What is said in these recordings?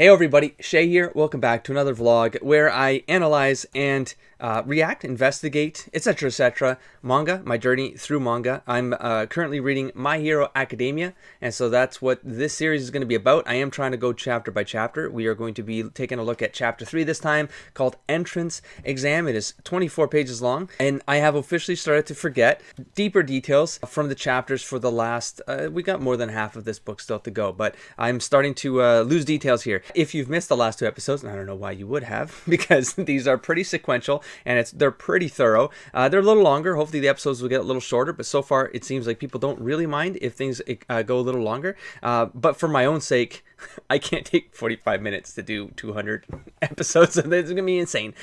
Hey everybody, Shay here. Welcome back to another vlog where I analyze and react, investigate, etc. manga, my journey through manga. I'm currently reading My Hero Academia, and so that's what this series is going to be about. I am trying to go chapter by chapter. We are going to be taking a look at chapter 3 this time, called Entrance Exam. It is 24 pages long, and I have officially started to forget deeper details from the chapters for the last, we got more than half of this book still to go, but I'm starting to lose details here. If you've missed the last two episodes, and I don't know why you would have, because these are pretty sequential and they're pretty thorough. They're a little longer. Hopefully the episodes will get a little shorter, but so far it seems like people don't really mind if things go a little longer. But for my own sake, I can't take 45 minutes to do 200 episodes. It's going to be insane.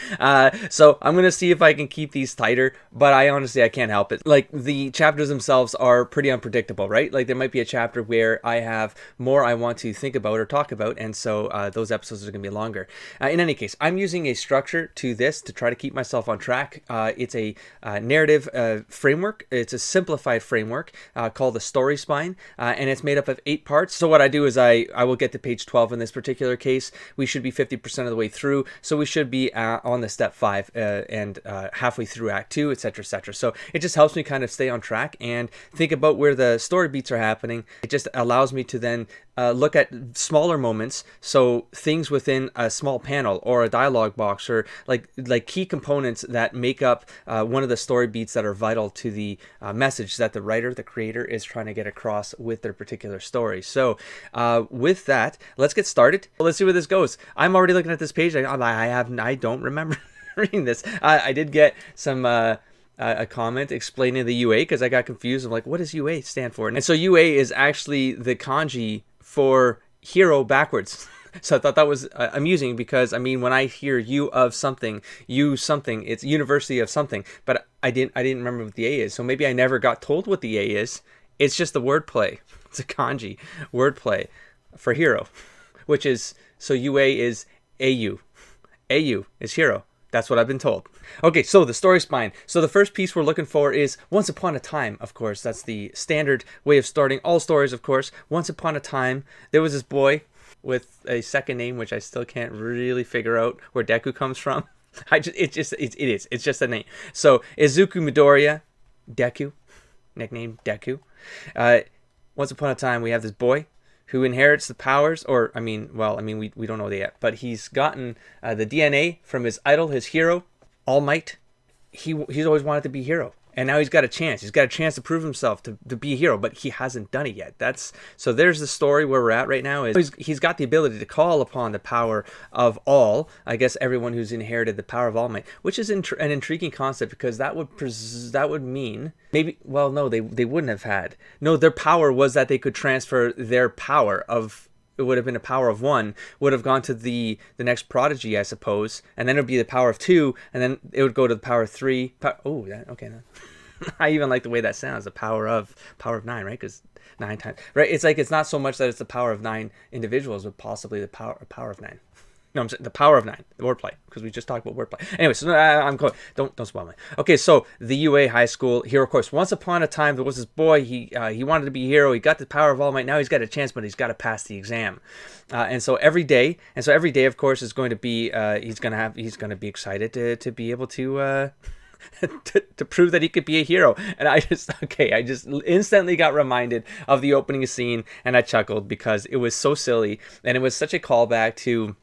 So I'm going to see if I can keep these tighter, but I can't help it. Like, the chapters themselves are pretty unpredictable, right? Like, there might be a chapter where I have more I want to think about or talk about, and so those episodes are going to be longer. In any case, I'm using a structure to this to try to keep myself on track. It's a narrative framework. It's a simplified framework called the story spine, and it's made up of 8 parts. So what I do is I will get to page 12 in this particular case. We should be 50% of the way through, so we should be on the step 5 and halfway through act 2, etc. So it just helps me kind of stay on track and think about where the story beats are happening. It just allows me to then look at smaller moments, so things within a small panel or a dialogue box, or like key components that make up one of the story beats that are vital to the message that the writer, the creator, is trying to get across with their particular story. So with that, let's get started. Let's see where this goes. I'm already looking at this page. I don't remember reading this. I did get some a comment explaining the UA, because I got confused. I'm like, what does UA stand for? And so UA is actually the kanji for hero backwards. So I thought that was amusing, because I mean, when I hear you of something, you something, it's university of something, but I didn't remember what the A is. So maybe I never got told what the A is. It's just the wordplay. It's a kanji wordplay for hero, which is, so UA is AU. AU is hero. That's what I've been told. Okay, so the story spine. So the first piece we're looking for is Once Upon a Time, of course. That's the standard way of starting all stories, of course. Once upon a time, there was this boy with a second name, which I still can't really figure out where Deku comes from. It's just a name. So Izuku Midoriya, Deku, nicknamed Deku. Once upon a time, we have this boy who inherits the powers, or we don't know that yet, but he's gotten the DNA from his idol, his hero, All Might. He's always wanted to be a hero, and now he's got a chance. He's got a chance to prove himself to be a hero, but he hasn't done it yet. So there's the story where we're at right now. Is he's got the ability to call upon the power of all, I guess, everyone who's inherited the power of All Might, which is an intriguing concept, because that would mean maybe, well, no, they wouldn't have had. No, their power was that they could transfer their power of, it would have been a power of 1, would have gone to the next prodigy, I suppose, and then it would be the power of 2, and then it would go to the power of 3. Okay. I even like the way that sounds, the power of 9, right? Because 9 times, right? It's like, it's not so much that it's the power of 9 individuals, but possibly the power of 9. No, I'm saying the power of 9, the wordplay, because we just talked about wordplay. Anyway, so I'm going. Don't spoil me. Okay, so the UA high school hero course. Once upon a time, there was this boy. He wanted to be a hero. He got the power of All Might. Now he's got a chance, but he's got to pass the exam. And so every day, of course, is going to be he's going to be excited to be able to. to prove that he could be a hero. And I just instantly got reminded of the opening scene, and I chuckled because it was so silly, and it was such a callback to,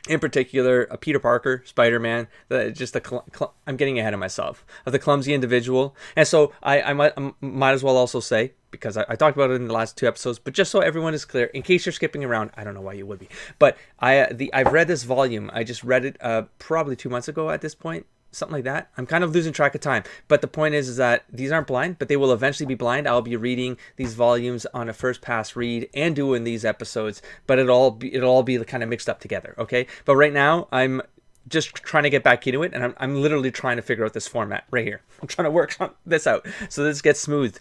in particular, a Peter Parker, Spider-Man, I'm getting ahead of myself, of the clumsy individual. And so I might as well also say, because I talked about it in the last 2 episodes, but just so everyone is clear, in case you're skipping around, I don't know why you would be, but I've read this volume. I just read it probably 2 months ago at this point. Something like that. I'm kind of losing track of time, but the point is that these aren't blind, but they will eventually be blind. I'll be reading these volumes on a first pass read and doing these episodes, but it'll all be kind of mixed up together. Okay, but right now I'm just trying to get back into it, and I'm literally trying to figure out this format right here. I'm trying to work this out so this gets smooth.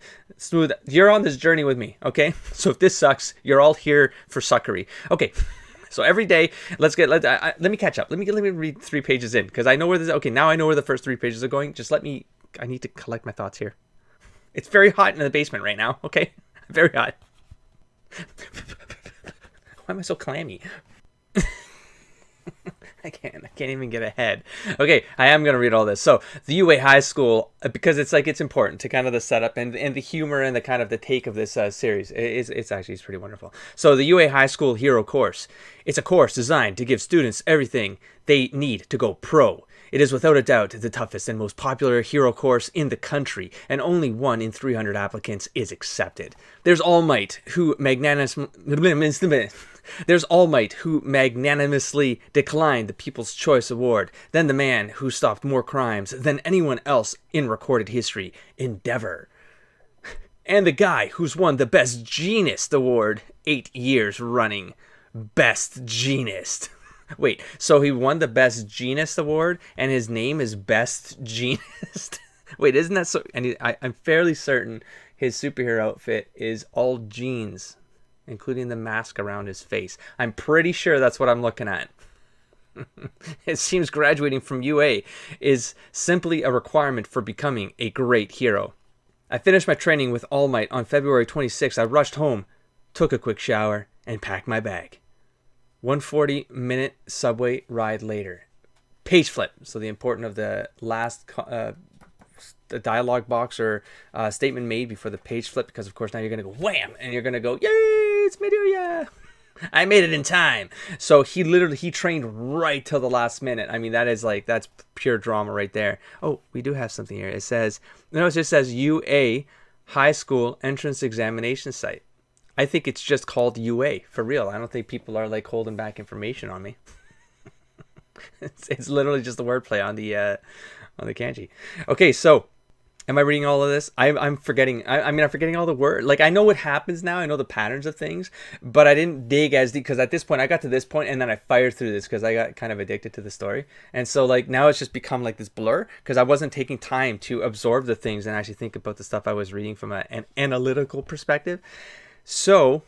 You're on this journey with me, okay? So if this sucks, you're all here for suckery. Okay. So every day, let me catch up. Let me read 3 pages in, because I know where this. Okay, now I know where the first 3 pages are going. I need to collect my thoughts here. It's very hot in the basement right now. Okay, very hot. Why am I so clammy? I can't even get ahead. Okay, I am gonna read all this. So the UA High School, because it's important to kind of the setup and the humor and the kind of the take of this series. It's pretty wonderful. So the UA High School Hero Course. It's a course designed to give students everything they need to go pro. It is without a doubt the toughest and most popular hero course in the country, and only 1 in 300 applicants is accepted. There's All Might, who magnanimously declined the People's Choice Award, then the man who stopped more crimes than anyone else in recorded history, Endeavor. And the guy who's won the Best Genist Award 8 years running. Best Genist. Wait, so he won the Best Genist Award, and his name is Best Genist? Wait, isn't that so? And I'm fairly certain his superhero outfit is all jeans, including the mask around his face. I'm pretty sure that's what I'm looking at. It seems graduating from UA is simply a requirement for becoming a great hero. I finished my training with All Might on February 26th. I rushed home, took a quick shower, and packed my bag. 140-minute subway ride later. Page flip. So the important of the last the dialogue box or statement made before the page flip, because of course now you're going to go wham, and you're going to go, yay, it's Midoriya. I made it in time. So he trained right till the last minute. I mean, that's pure drama right there. Oh, we do have something here. It just says UA High School Entrance Examination Site. I think it's just called UA for real. I don't think people are like holding back information on me. It's literally just the wordplay on the kanji. Okay, so am I reading all of this? I'm forgetting. I'm forgetting all the words. Like, I know what happens now. I know the patterns of things, but I didn't dig as deep because at this point I got to this point and then I fired through this because I got kind of addicted to the story. And so like now it's just become like this blur because I wasn't taking time to absorb the things and actually think about the stuff I was reading from an analytical perspective. So,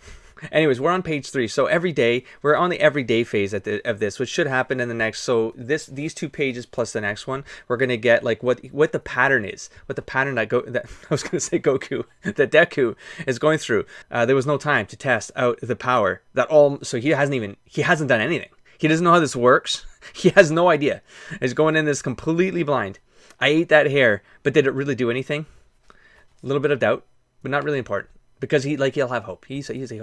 anyways, we're on page 3. So every day, we're on the everyday phase of this, which should happen in the next. So these 2 pages plus the next one, we're gonna get like what the pattern is, what the pattern that I was gonna say Goku, that Deku is going through. There was no time to test out the power that all. So he hasn't done anything. He doesn't know how this works. He has no idea. He's going in this completely blind. I ate that hair, but did it really do anything? A little bit of doubt, but not really important. Because he'll have hope. He's a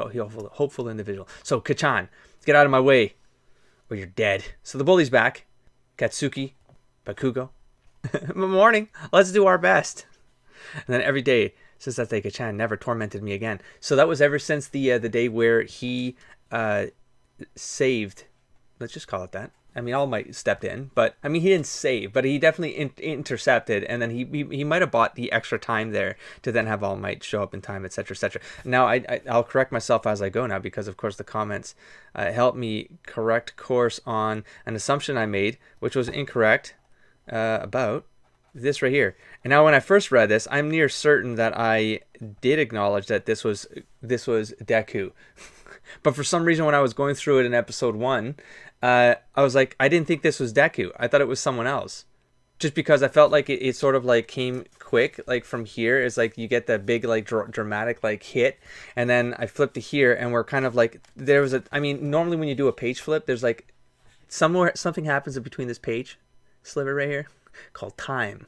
hopeful individual. So Kachan, get out of my way, or you're dead. So the bully's back. Katsuki, Bakugo. Morning. Let's do our best. And then every day since that day, Kachan never tormented me again. So that was ever since the day where he saved. Let's just call it that. I mean, All Might stepped in, but I mean, he didn't save, but he definitely intercepted, and then he might have bought the extra time there to then have All Might show up in time, etc., etc. Now, I'll correct myself as I go now because, of course, the comments help me correct course on an assumption I made, which was incorrect about this right here. And now, when I first read this, I'm near certain that I did acknowledge that this was Deku. But for some reason, when I was going through it in episode 1, I was like, I didn't think this was Deku. I thought it was someone else. Just because I felt like it sort of like came quick, like from here. It's like you get that big like dramatic like hit. And then I flipped to here and we're kind of like, normally when you do a page flip, there's like something happens in between this page sliver right here called time.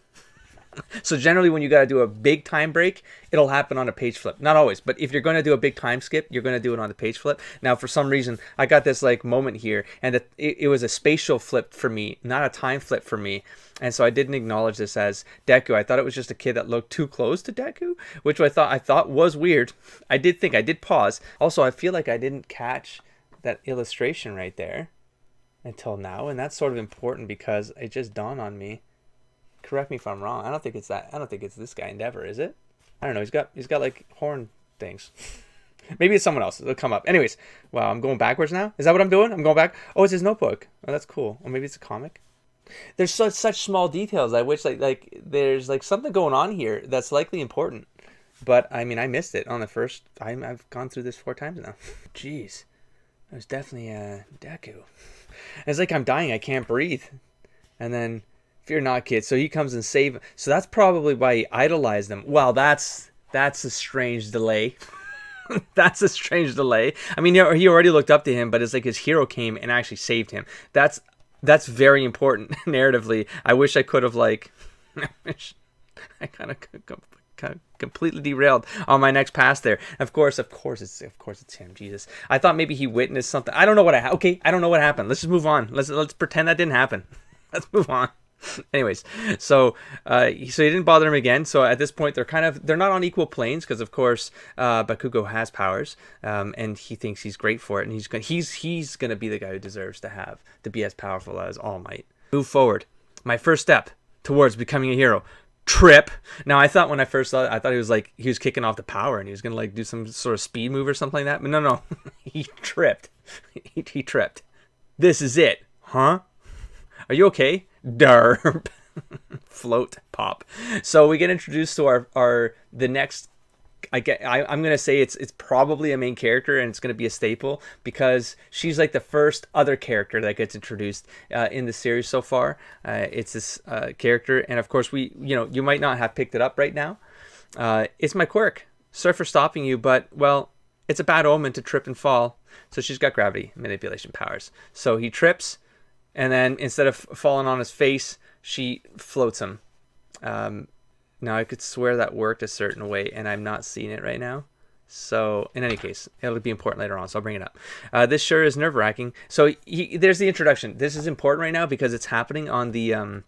So generally when you got to do a big time break, it'll happen on a page flip. Not always, but if you're going to do a big time skip, you're going to do it on the page flip. Now, for some reason, I got this like moment here, and it was a spatial flip for me, not a time flip for me. And so I didn't acknowledge this as Deku. I thought it was just a kid that looked too close to Deku, which I thought was weird. I did pause. Also, I feel like I didn't catch that illustration right there until now, and that's sort of important because it just dawned on me. Correct me if I'm wrong. I don't think it's this guy Endeavor, is it? I don't know. He's got like horn things. Maybe it's someone else. It'll come up. Anyways, wow, I'm going backwards now. Is that what I'm doing? I'm going back. Oh, it's his notebook. Oh, that's cool. Or maybe it's a comic. There's such small details. I wish like there's like something going on here that's likely important. But I mean, I missed it on the first time. I've gone through this 4 times now. Jeez, it was definitely Deku. It's like I'm dying. I can't breathe. And then. Fear not, kid. So he comes and saves him. So that's probably why he idolized them. Well, that's a strange delay. That's a strange delay. I mean, he already looked up to him, but it's like his hero came and actually saved him. That's That's very important narratively. I wish I could have like, I kind of completely derailed on my next pass there. Of course it's him. Jesus, I thought maybe he witnessed something. I don't know what I don't know what happened. Let's just move on. Let's pretend that didn't happen. Let's move on. Anyways, so he didn't bother him again. So at this point, they're not on equal planes because of course Bakugo has powers, and he thinks he's great for it, and he's gonna be the guy who deserves to be as powerful as All Might. Move forward. My first step towards becoming a hero. Trip. Now I thought when I first saw it, I thought he was kicking off the power and he was gonna like do some sort of speed move or something like that. But no, he tripped. He tripped. This is it, huh? Are you okay? Derp. Float pop. So we get introduced to the next. I'm gonna say it's probably a main character and it's gonna be a staple because she's like the first other character that gets introduced in the series so far. It's this character, and of course you might not have picked it up right now. It's my quirk. Sorry for stopping you, but well, it's a bad omen to trip and fall. So she's got gravity manipulation powers. So he trips, and then instead of falling on his face, she floats him. Now, I could swear that worked a certain way, and I'm not seeing it right now. So, in any case, it'll be important later on, so I'll bring it up. This sure is nerve-wracking. So, there's the introduction. This is important right now because it's happening on the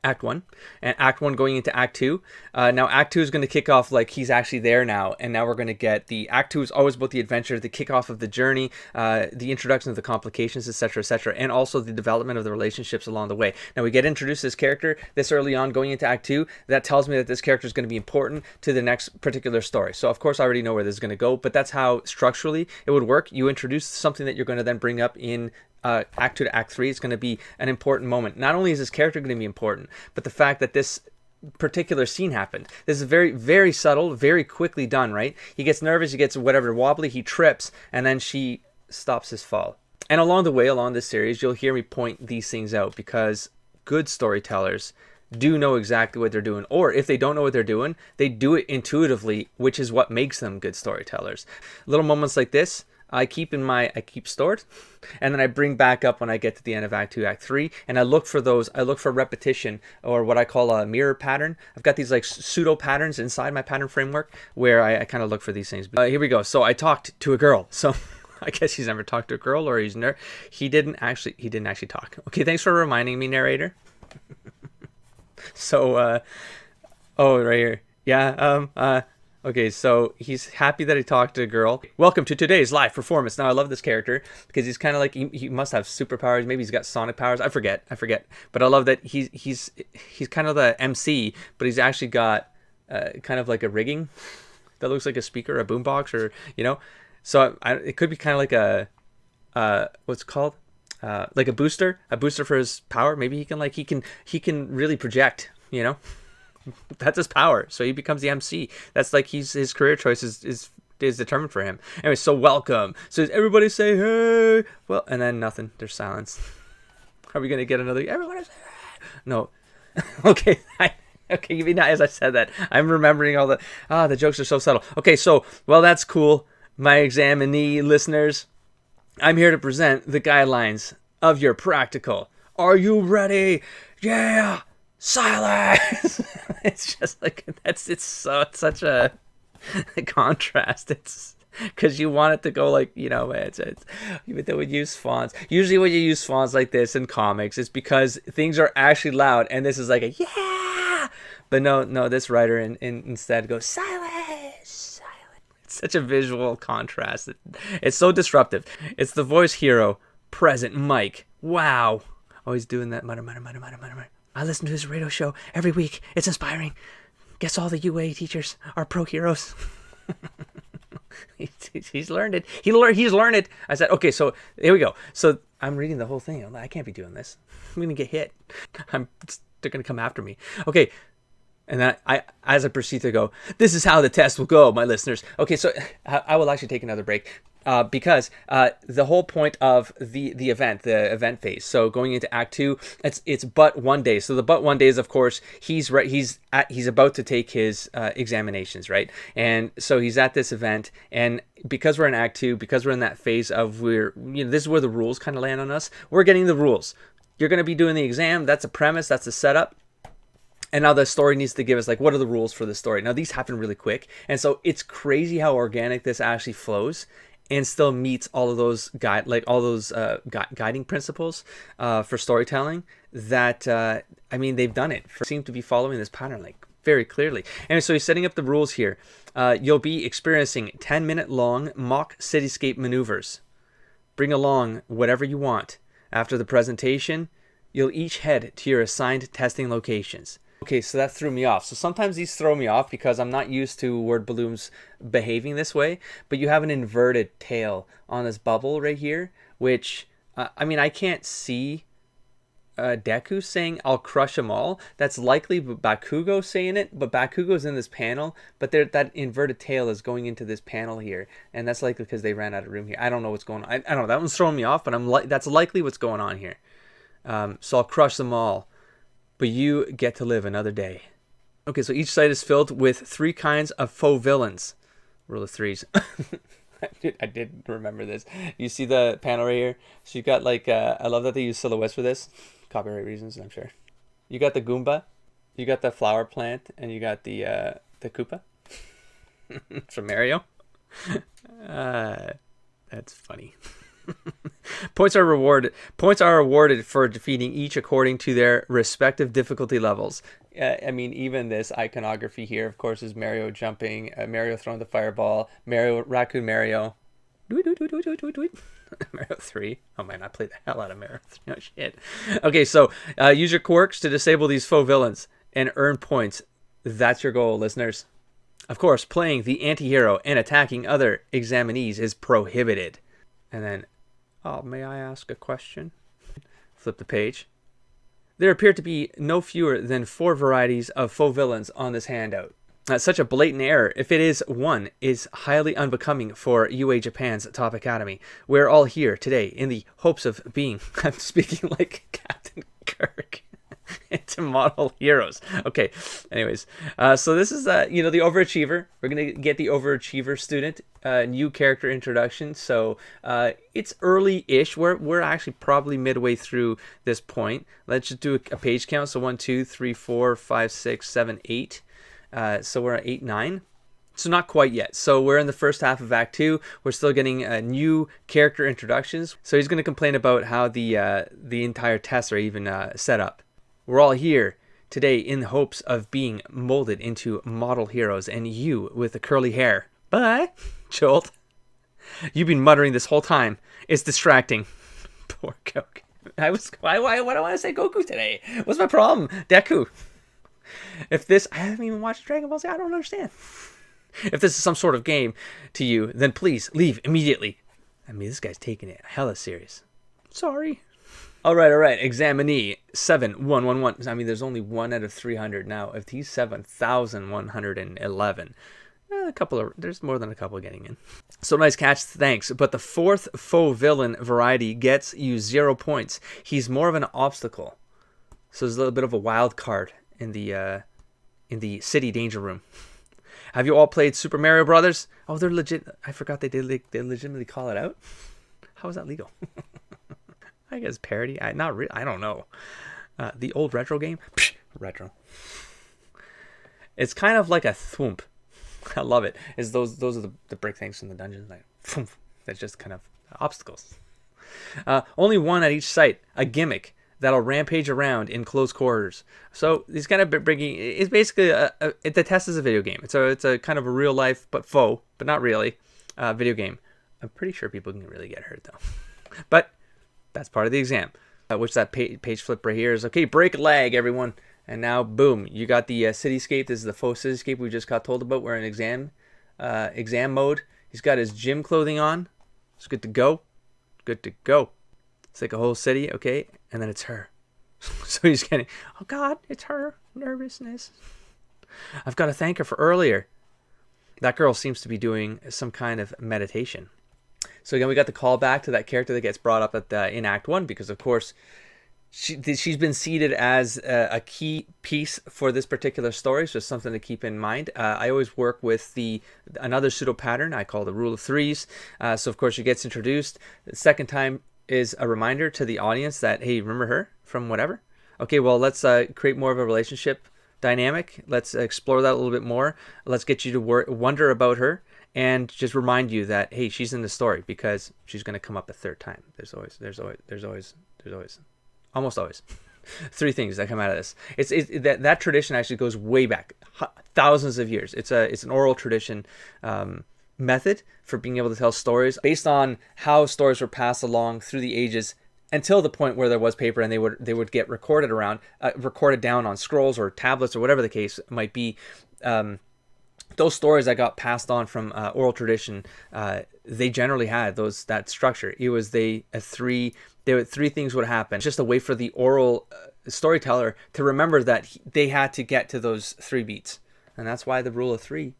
Act 1, and Act 1 going into Act 2. Now, Act 2 is going to kick off like he's actually there now, and now we're going to get the Act 2 is always about the adventure, the kickoff of the journey, the introduction of the complications, etc., and also the development of the relationships along the way. Now, we get introduced to this character this early on going into Act 2. That tells me that this character is going to be important to the next particular story. So, of course, I already know where this is going to go, but that's how structurally it would work. You introduce something that you're going to then bring up in Act 2 to Act 3. It's going to be an important moment. Not only is this character going to be important, but the fact that this particular scene happened. This is very, very subtle, very quickly done, right? He gets nervous, he gets whatever wobbly, he trips, and then she stops his fall. And along the way, along this series, you'll hear me point these things out because good storytellers do know exactly what they're doing, or if they don't know what they're doing, they do it intuitively, which is what makes them good storytellers. Little moments like this, I keep stored, and then I bring back up when I get to the end of Act 2, Act 3, and I look for repetition, or what I call a mirror pattern. I've got these like pseudo patterns inside my pattern framework where I kind of look for these things. Here we go. So I talked to a girl. So I guess he's never talked to a girl, or he didn't actually talk. Okay, thanks for reminding me, narrator. So, right here. Yeah, okay, so he's happy that he talked to a girl. Welcome to today's live performance. Now, I love this character because he's kind of like, he must have superpowers. Maybe he's got sonic powers. I forget. But I love that he's kind of the MC, but he's actually got kind of like a rigging that looks like a speaker, a boombox, or, So it could be kind of like a, what's it called? Like a booster for his power. Maybe he can really project, That's his power, so he becomes the MC. That's like his career choice is determined for him. Anyway, so welcome. So everybody say hey. Well, and then nothing. There's silence. Are we gonna get another? Everybody say hey. No. Okay. Okay. Even as I said that, I'm remembering all the jokes are so subtle. Okay. So that's cool. My examinee listeners, I'm here to present the guidelines of your practical. Are you ready? Yeah. Silence. It's just like it's such a contrast. It's because you want it to go like they would use fonts. Usually when you use fonts like this in comics, it's because things are actually loud, and this is like a yeah. But no, this writer instead goes silence. It's such a visual contrast. It's so disruptive. It's the voice hero, present Mike. Wow, always doing that mutter. I listen to his radio show every week. It's inspiring. Guess all the UA teachers are pro heroes. He's learned it. He's learned it. I said, okay, so here we go. So I'm reading the whole thing. I'm like, I can't be doing this. I'm going to get hit. They're going to come after me. Okay. And then as I proceed to go, this is how the test will go, my listeners. Okay, so I will actually take another break. Because the whole point of the event phase, so going into Act 2, it's but 1 day. So the but 1 day is, of course, he's about to take his examinations, right? And so he's at this event, and because we're in Act 2, because we're in that phase of this is where the rules kind of land on us. We're getting the rules. you're going to be doing the exam. That's a premise. That's a setup. And now the story needs to give us, like, what are the rules for the story? Now, these happen really quick. And so it's crazy how organic this actually flows and still meets all of those guiding principles for storytelling that, I mean, they've done it. Seem to be following this pattern, like, very clearly. And so he's setting up the rules here. You'll be experiencing 10-minute long mock cityscape maneuvers. Bring along whatever you want. After the presentation, you'll each head to your assigned testing locations. Okay, so that threw me off. So sometimes these throw me off because I'm not used to word balloons behaving this way. But you have an inverted tail on this bubble right here, which, I mean, I can't see Deku saying, I'll crush them all. That's likely Bakugo saying it, but Bakugo's in this panel. But that inverted tail is going into this panel here. And that's likely because they ran out of room here. I don't know what's going on. I don't know. That one's throwing me off, but that's likely what's going on here. So I'll crush them all. But you get to live another day. Okay, so each site is filled with 3 kinds of faux villains. Rule of threes. I did remember this. You see the panel right here? So you got like, I love that they use silhouettes for this. Copyright reasons, I'm sure. You got the Goomba, you got the flower plant, and you got the Koopa from Mario. That's funny. Points are awarded for defeating each according to their respective difficulty levels. I mean, even this iconography here, of course, is Mario jumping, Mario throwing the fireball, Raccoon Mario. Mario 3. Oh man, I played the hell out of Mario 3. Oh shit. Okay, so use your quirks to disable these faux villains and earn points. That's your goal, listeners. Of course, playing the anti-hero and attacking other examinees is prohibited. And then, oh, may I ask a question? Flip the page. There appear to be no fewer than 4 varieties of faux villains on this handout. Such a blatant error, if it is one, is highly unbecoming for UA Japan's top academy. We're all here today in the hopes of being, I'm speaking like Captain Kirk, into model heroes. Okay, anyways, so this is, the overachiever. We're going to get the overachiever student, new character introduction. So it's early-ish. We're actually probably midway through this point. Let's just do a page count. So 1, 2, 3, 4, 5, 6, 7, 8. So we're at 8, 9. So not quite yet. So we're in the first half of Act 2. We're still getting new character introductions. So he's going to complain about how the entire tests are even set up. We're all here today in the hopes of being molded into model heroes, and you with the curly hair. But, Jolt, you've been muttering this whole time. It's distracting. Poor Goku. Why do I want to say Goku today? What's my problem? Deku. I haven't even watched Dragon Ball Z, I don't understand. If this is some sort of game to you, then please leave immediately. I mean, this guy's taking it hella serious. Sorry. All right. Examinee 7111. I mean, there's only 1 out of 300 now. If he's 7,111, there's more than a couple getting in. So nice catch, thanks. But the 4th faux villain variety gets you 0 points. He's more of an obstacle. So there's a little bit of a wild card in the city danger room. Have you all played Super Mario Brothers? Oh, they're legit. I forgot they legitimately call it out. How is that legal? I guess parody. I don't know. The old retro game. Psh, retro. It's kind of like a thwomp. I love it. Is those are the brick things from the dungeons? Like, thwomp. That's just kind of obstacles. Only 1 at each site. A gimmick that'll rampage around in close quarters. So he's kind of bringing. It's basically the test is a video game. It's a kind of a real life but faux, but not really, video game. I'm pretty sure people can really get hurt though. But that's part of the exam. Which that page flip right here is okay. Break lag, everyone. And now, boom, you got the cityscape. This is the faux cityscape we just got told about. We're in exam mode. He's got his gym clothing on. It's good to go. Good to go. It's like a whole city, okay? And then it's her. So he's getting, oh God, it's her. Nervousness. I've got to thank her for earlier. That girl seems to be doing some kind of meditation. So again, we got the callback to that character that gets brought up in Act 1 because, of course, she's been seated as a key piece for this particular story. So it's something to keep in mind. I always work with another pseudo pattern I call the rule of threes. So, of course, she gets introduced. The second time is a reminder to the audience that, hey, remember her from whatever? Okay, well, let's create more of a relationship dynamic. Let's explore that a little bit more. Let's get you to wonder about her and just remind you that, hey, she's in the story because she's going to come up a third time. There's always, almost always 3 things that come out of this. That tradition actually goes way back, thousands of years. It's an oral tradition method for being able to tell stories based on how stories were passed along through the ages until the point where there was paper, and they would get recorded down on scrolls or tablets or whatever the case might be. Those stories that got passed on from oral tradition, they generally had that structure. It was three things would happen. Just a way for the oral storyteller to remember that they had to get to those 3 beats, and that's why the rule of 3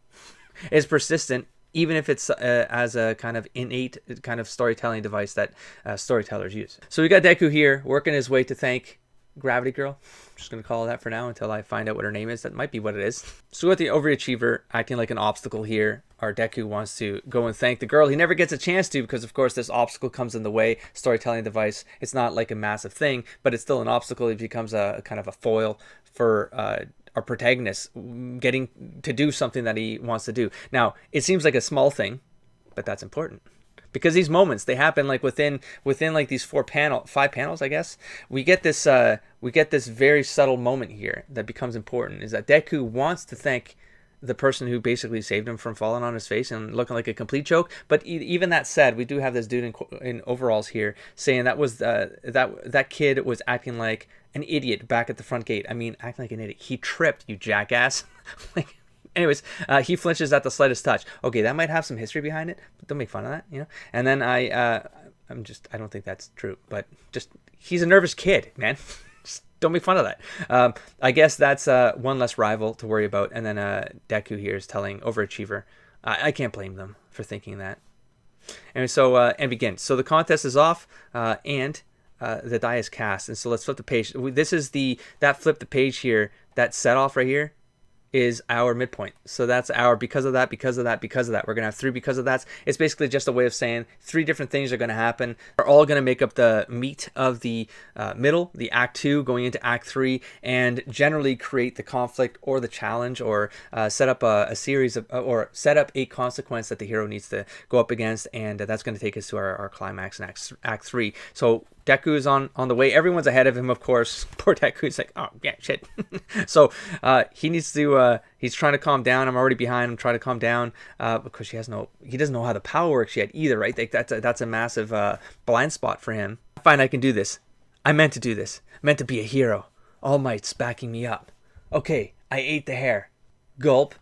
is persistent, even if it's as a kind of innate kind of storytelling device that storytellers use. So we got Deku here working his way to thank Gravity Girl. I'm just going to call her that for now until I find out what her name is. That might be what it is. So we got the overachiever acting like an obstacle here. Our Deku wants to go and thank the girl. He never gets a chance to because, of course, this obstacle comes in the way. Storytelling device. It's not like a massive thing, but it's still an obstacle. It becomes a kind of a foil for our protagonist getting to do something that he wants to do. Now, it seems like a small thing, but that's important. Because these moments, they happen like within like these 5 panels, I guess. We get this very subtle moment here that becomes important, is that Deku wants to thank the person who basically saved him from falling on his face and looking like a complete joke. But even that said, we do have this dude in overalls here saying that was that kid was acting like an idiot back at the front gate. I mean, acting like an idiot. He tripped, you jackass. Like, anyways, he flinches at the slightest touch. Okay, that might have some history behind it, but don't make fun of that, you know. And then I don't think that's true, but just he's a nervous kid, man. Just don't make fun of that. I guess that's one less rival to worry about. And then Deku here is telling Overachiever, I can't blame them for thinking that. And so and begin. So the contest is off, and the die is cast. And so let's flip the page. This is that flip the page here. That set off right here is our midpoint. So that's our because of that. We're going to have 3 because of that. It's basically just a way of saying 3 different things are going to happen. They're all going to make up the meat of the middle, the Act 2 going into Act 3, and generally create the conflict or the challenge or set up a series of, or set up a consequence that the hero needs to go up against, and that's going to take us to our climax in Act 3. So Deku is on the way. Everyone's ahead of him, of course. Poor Deku's like, oh, yeah, shit. So he needs to, he's trying to calm down. I'm already behind him, trying to calm down because he doesn't know how the power works yet either, right? Like that's a massive blind spot for him. Fine, I can do this. I meant to do this. I meant to be a hero. All Might's backing me up. Okay, I ate the hair. Gulp.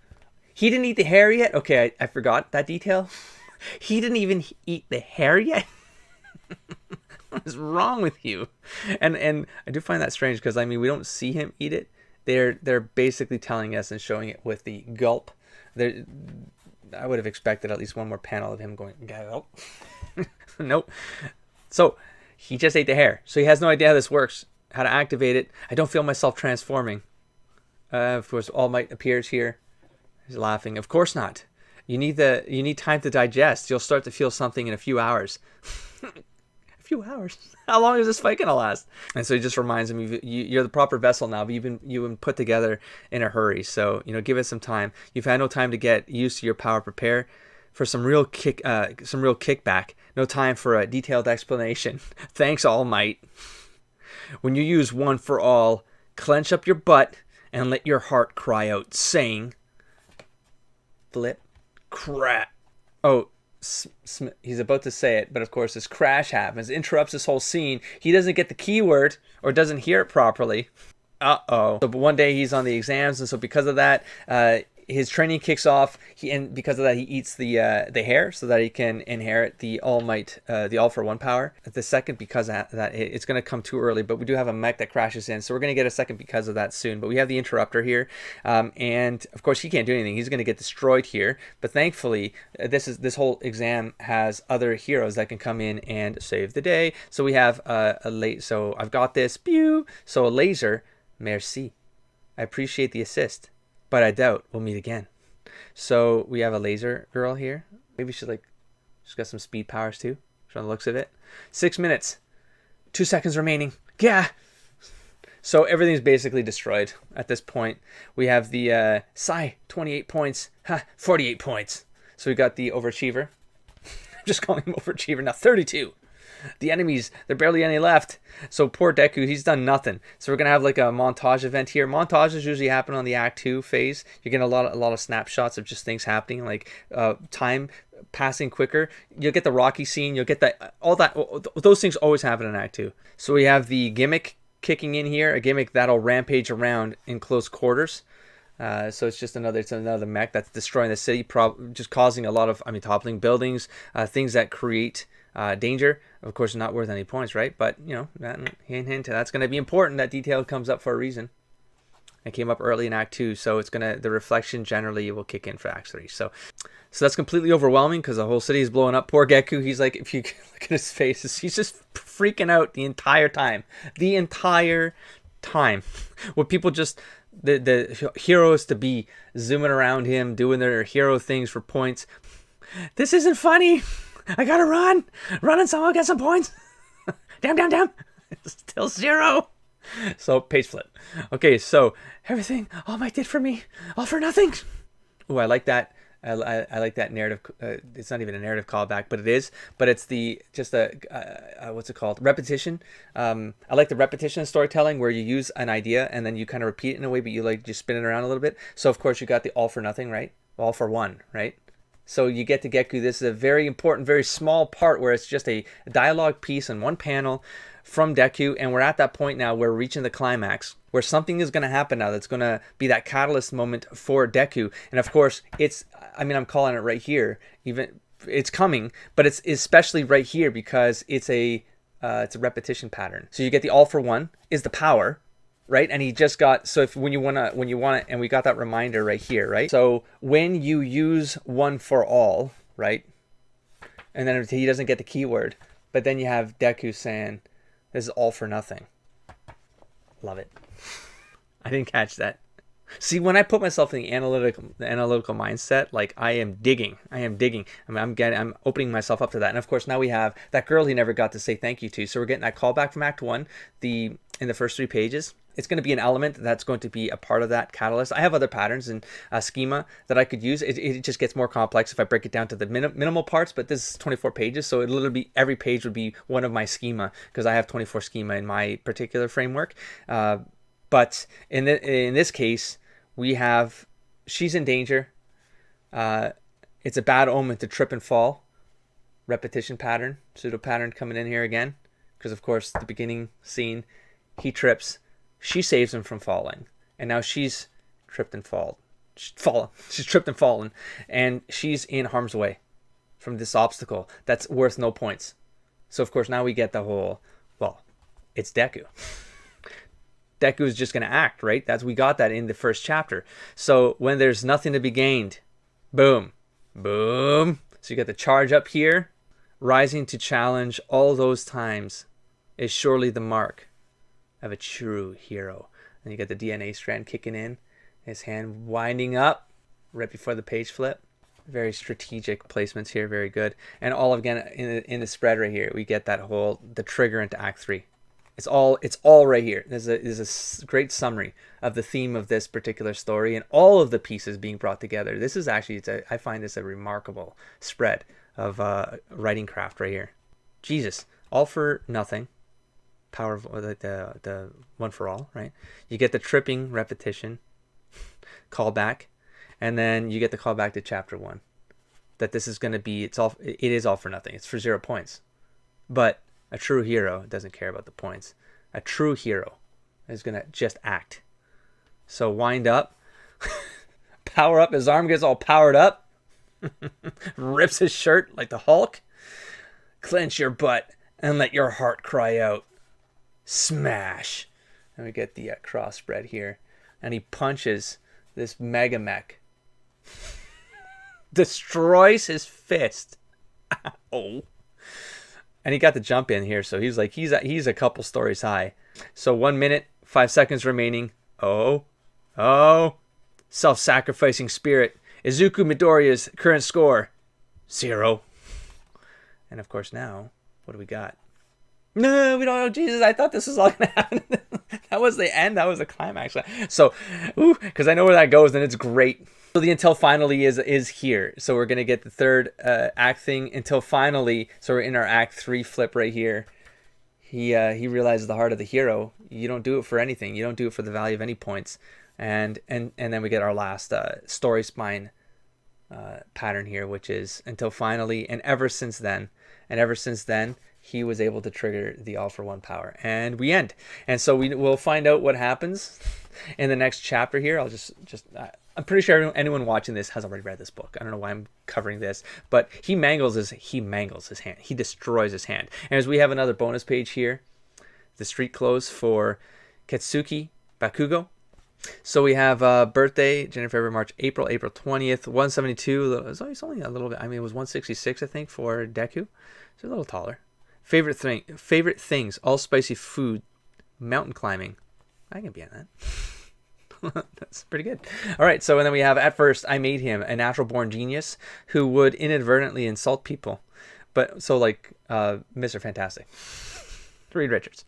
He didn't eat the hair yet? Okay, I forgot that detail. He didn't even eat the hair yet? What is wrong with you? And I do find that strange because, I mean, we don't see him eat it. They're basically telling us and showing it with the gulp. I would have expected at least one more panel of him going, gulp. Nope. So he just ate the hair. So he has no idea how this works, how to activate it. I don't feel myself transforming. Of course, All Might appears here. He's laughing. Of course not. You need time to digest. You'll start to feel something in a few hours. Few hours. How long is this fight gonna last? And so he just reminds him, you're the proper vessel now, but you've been put together in a hurry. So give it some time. You've had no time to get used to your power. Prepare for some real kickback. No time for a detailed explanation. Thanks, All Might. When you use One for All, clench up your butt and let your heart cry out, saying, flip, crap. Oh. He's about to say it, but of course this crash happens, interrupts this whole scene. He doesn't get the keyword or doesn't hear it properly. So, but one day he's on the exams, and so because of that, his training kicks off. And because of that, he eats the hair so that he can inherit the All Might, the All for One power. The second, because of that, it's going to come too early. But we do have a mech that crashes in, so we're going to get a second because of that soon. But we have the interrupter here, and of course he can't do anything. He's going to get destroyed here. But thankfully, this whole exam has other heroes that can come in and save the day. So we have So I've got this. Pew. So a laser. Merci. I appreciate the assist, but I doubt we'll meet again. So we have a laser girl here. Maybe she's got some speed powers too, from the looks of it. 6 minutes. 2 seconds remaining. Yeah. So everything's basically destroyed at this point. We have the Sai, 28 points. 48 points. So we got the overachiever. I'm just calling him overachiever now. 32. The enemies, there are barely any left. So poor Deku, he's done nothing. So we're going to have like a montage event here. Montages usually happen on the Act 2 phase. You're getting a lot of snapshots of just things happening, like time passing quicker. You'll get the Rocky scene. You'll get that, all that. Those things always happen in Act 2. So we have the gimmick kicking in here, a gimmick that'll rampage around in close quarters. So it's another mech that's destroying the city, just causing a lot of, toppling buildings, things that create danger. Of course, not worth any points, right? But, hint, that's going to be important. That detail comes up for a reason. It came up early in Act 2, so the reflection generally will kick in for Act 3. So that's completely overwhelming because the whole city is blowing up. Poor Geku, he's like, if you look at his face, he's just freaking out the entire time. The entire time. With people just, the heroes to be zooming around him, doing their hero things for points. This isn't funny. I gotta run and somehow get some points. Damn. Still 0. So page flip. Okay, so everything all Might did for me, all for nothing. Oh, I like that. I like that narrative. It's not even a narrative callback, but it is. But it's what's it called? Repetition. I like the repetition of storytelling where you use an idea and then you kind of repeat it in a way, but you like just spin it around a little bit. So of course you got the all for nothing, right? All for one, right? So you get to Geku. This is a very important, very small part where it's just a dialogue piece in one panel from Deku, and we're at that point now where we're reaching the climax, where something is going to happen now that's going to be that catalyst moment for Deku. And of course, I'm calling it right here. Even it's coming, but it's especially right here because it's a repetition pattern. So you get the all for one is the power, right? And he just got, so if when you want it, and we got that reminder right here, right? So when you use one for all, right? And then he doesn't get the keyword, but then you have Deku saying, this is all for nothing. Love it. I didn't catch that. See, when I put myself in the analytical mindset, like I am digging. I'm opening myself up to that. And of course, now we have that girl he never got to say thank you to. So we're getting that callback from Act 1, in the first 3 pages. It's going to be an element that's going to be a part of that catalyst. I have other patterns and schema that I could use. It just gets more complex if I break it down to the minimal parts, but this is 24 pages, so it'll literally be every page would be one of my schema because I have 24 schema in my particular framework. But in this case, we have she's in danger. It's a bad omen to trip and fall. Repetition pattern, pseudo pattern coming in here again, because of course the beginning scene, he trips. She saves him from falling, and now she's tripped and fallen. She's tripped and fallen, and she's in harm's way from this obstacle that's worth no points. So of course now we get the whole, it's Deku. Deku is just going to act, right? We got that in the first chapter. So when there's nothing to be gained, boom. So you got the charge up here, rising to challenge all those times is surely the mark of a true hero. And you got the DNA strand kicking in, his hand winding up right before the page flip. Very strategic placements here, very good. And all again in the spread right here, we get the trigger into Act 3. It's all right here. There's a great summary of the theme of this particular story and all of the pieces being brought together. This is actually, I find this a remarkable spread of writing craft right here. Jesus, all for nothing. Power of the one for all, right? You get the tripping repetition callback, and then you get the callback to chapter 1. That this is going to be, it is all for nothing. It's for 0 points. But a true hero doesn't care about the points. A true hero is going to just act. So wind up, power up, his arm gets all powered up, rips his shirt like the Hulk, clench your butt and let your heart cry out. Smash. And we get the cross spread here. And he punches this mega mech. Destroys his fist. Oh. And he got the jump in here, so he's a couple stories high. So 1 minute, 5 seconds remaining. Oh. Self-sacrificing spirit. Izuku Midoriya's current score, 0. And of course now, what do we got? No, we don't know. Jesus, I thought this was all gonna happen. That was the end. That was the climax. So, because I know where that goes, and it's great. So the until finally is here. So we're gonna get the third act thing until finally. So we're in our act 3 flip right here. He realizes the heart of the hero. You don't do it for anything. You don't do it for the value of any points. And then we get our last story spine pattern here, which is until finally, and ever since then, he was able to trigger the all for one power, and we end. And so we'll find out what happens in the next chapter here. I'll just I'm pretty sure anyone watching this has already read this book. I don't know why I'm covering this, but he mangles his hand. He destroys his hand. And as we have another bonus page here, the street clothes for Ketsuki Bakugo. So we have birthday, January, February, March, April 20th, 172. It's only a little bit. I mean, it was 166, I think, for Deku. So a little taller. Favorite things, all spicy food, mountain climbing. I can be on that. That's pretty good. All right, so and then we have, at first, I made him a natural-born genius who would inadvertently insult people. But, so like, Mr. Fantastic. Reed Richards.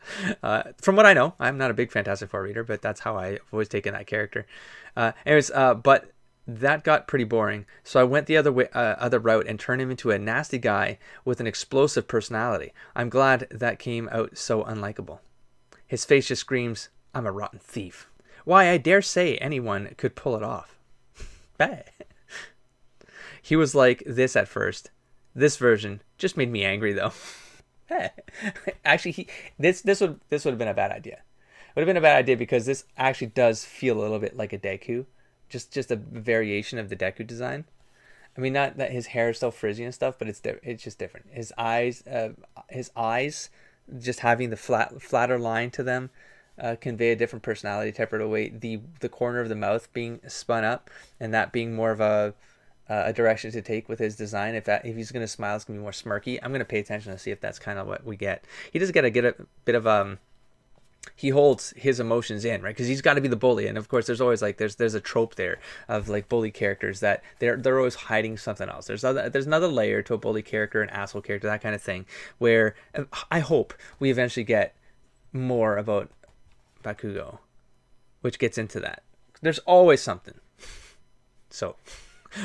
From what I know, I'm not a big Fantastic Four reader, but that's how I've always taken that character. But that got pretty boring, so I went the other route and turned him into a nasty guy with an explosive personality. I'm glad that came out so unlikable. His face just screams, "I'm a rotten thief." Why, I dare say anyone could pull it off. He was like this at first. This version just made me angry, though. Actually, this would have been a bad idea. Would have been a bad idea because this actually does feel a little bit like a Deku, just a variation of the Deku design. I mean, not that his hair is still frizzy and stuff, but it's just different. His eyes, just having the flatter line to them, convey a different personality type right away. The corner of the mouth being spun up, and that being more of a direction to take with his design. If he's going to smile, it's going to be more smirky. I'm going to pay attention to see if that's kind of what we get. He does get a bit of he holds his emotions in, right? Because he's got to be the bully, and of course, there's always like there's a trope there of like bully characters that they're always hiding something else. There's another layer to a bully character, an asshole character, that kind of thing. Where I hope we eventually get more about Bakugo, which gets into that. There's always something. So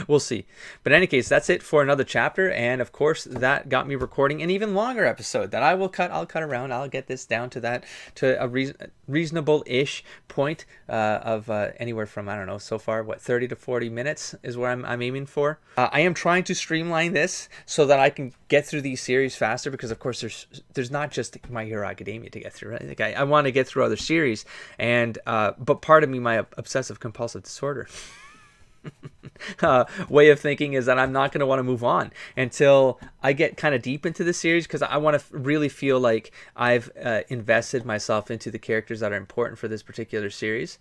we'll see. But in any case, that's it for another chapter. And of course, that got me recording an even longer episode that I'll cut around. I'll get this down to a reasonable-ish point of anywhere from, I don't know, so far, 30 to 40 minutes is where I'm aiming for. I am trying to streamline this so that I can get through these series faster because, of course, there's not just My Hero Academia to get through. Right? Like I want to get through other series, and but part of me, my obsessive compulsive disorder, way of thinking is that I'm not going to want to move on until I get kind of deep into the series, because I want to really feel like I've invested myself into the characters that are important for this particular series.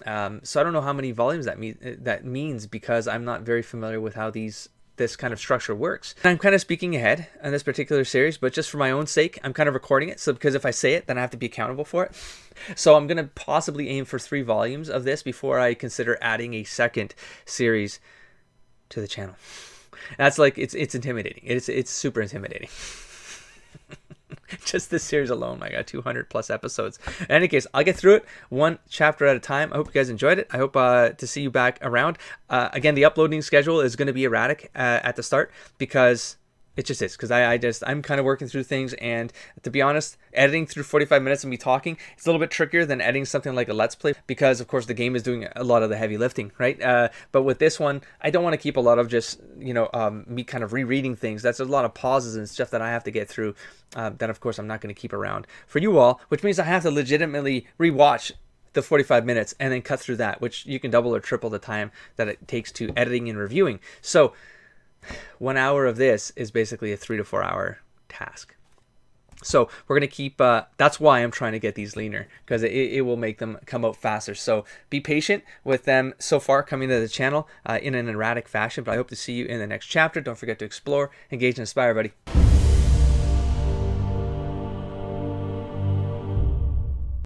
So I don't know how many volumes that means because I'm not very familiar with how this kind of structure works. I'm kind of speaking ahead on this particular series, but just for my own sake, I'm kind of recording it. So because if I say it, then I have to be accountable for it. So I'm going to possibly aim for 3 volumes of this before I consider adding a second series to the channel. That's like, it's intimidating. It's super intimidating. Just this series alone, I got 200 plus episodes. In any case, I'll get through it one chapter at a time. I hope you guys enjoyed it. I hope to see you back around. Again, the uploading schedule is going to be erratic at the start because it just is. Because I'm kind of working through things, and to be honest, editing through 45 minutes of me talking, it's a little bit trickier than editing something like a Let's Play because, of course, the game is doing a lot of the heavy lifting, right? But with this one, I don't want to keep a lot of just, me kind of rereading things. That's a lot of pauses and stuff that I have to get through. That, of course, I'm not going to keep around for you all, which means I have to legitimately rewatch the 45 minutes and then cut through that, which you can double or triple the time that it takes to editing and reviewing. So 1 hour of this is basically a 3 to 4 hour task. So we're going to keep, that's why I'm trying to get these leaner, because it will make them come out faster. So be patient with them so far coming to the channel in an erratic fashion, but I hope to see you in the next chapter. Don't forget to explore, engage, and inspire, buddy.